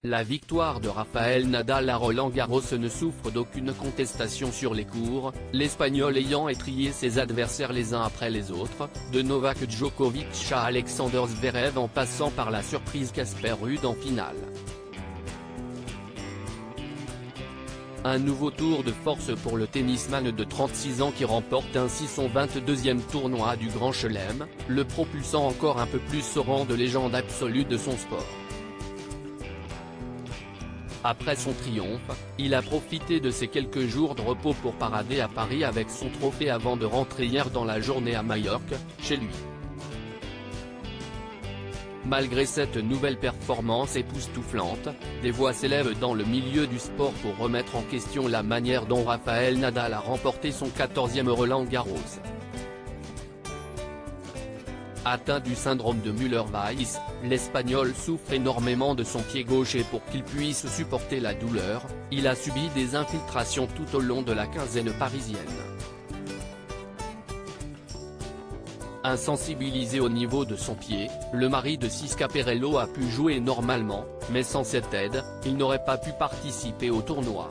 La victoire de Rafael Nadal à Roland-Garros ne souffre d'aucune contestation sur les cours, l'Espagnol ayant étrillé ses adversaires les uns après les autres, de Novak Djokovic à Alexander Zverev en passant par la surprise Casper Ruud en finale. Un nouveau tour de force pour le tennisman de 36 ans qui remporte ainsi son 22e tournoi du Grand Chelem, le propulsant encore un peu plus au rang de légende absolue de son sport. Après son triomphe, il a profité de ces quelques jours de repos pour parader à Paris avec son trophée avant de rentrer hier dans la journée à Majorque, chez lui. Malgré cette nouvelle performance époustouflante, des voix s'élèvent dans le milieu du sport pour remettre en question la manière dont Rafael Nadal a remporté son 14e Roland-Garros. Atteint du syndrome de Müller-Weiss, l'Espagnol souffre énormément de son pied gauche et pour qu'il puisse supporter la douleur, il a subi des infiltrations tout au long de la quinzaine parisienne. Insensibilisé au niveau de son pied, le mari de Siska Perello a pu jouer normalement, mais sans cette aide, il n'aurait pas pu participer au tournoi.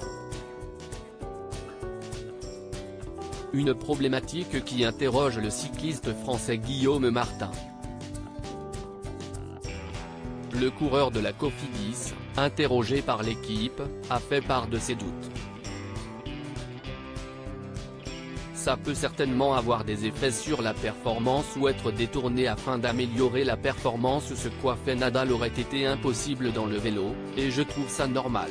Une problématique qui interroge le cycliste français Guillaume Martin. Le coureur de la Cofidis, interrogé par l'équipe, a fait part de ses doutes. Ça peut certainement avoir des effets sur la performance ou être détourné afin d'améliorer la performance. Ce qu'a fait Nadal aurait été impossible dans le vélo, et je trouve ça normal.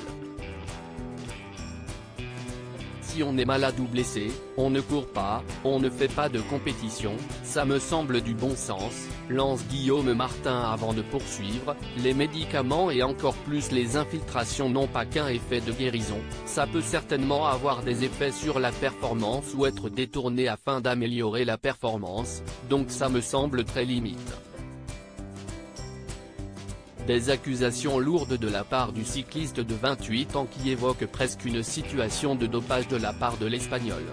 Si on est malade ou blessé, on ne court pas, on ne fait pas de compétition, ça me semble du bon sens, lance Guillaume Martin avant de poursuivre. Les médicaments et encore plus les infiltrations n'ont pas qu'un effet de guérison, ça peut certainement avoir des effets sur la performance ou être détourné afin d'améliorer la performance, donc ça me semble très limite. Des accusations lourdes de la part du cycliste de 28 ans qui évoque presque une situation de dopage de la part de l'Espagnol.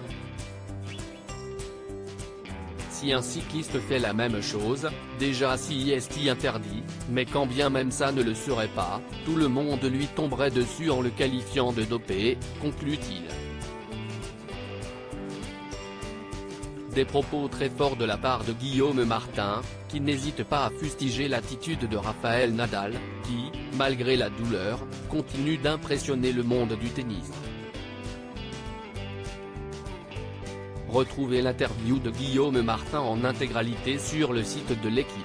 Si un cycliste fait la même chose, déjà si est interdit, mais quand bien même ça ne le serait pas, tout le monde lui tomberait dessus en le qualifiant de dopé, conclut-il. Des propos très forts de la part de Guillaume Martin, qui n'hésite pas à fustiger l'attitude de Rafael Nadal, qui, malgré la douleur, continue d'impressionner le monde du tennis. Retrouvez l'interview de Guillaume Martin en intégralité sur le site de l'équipe.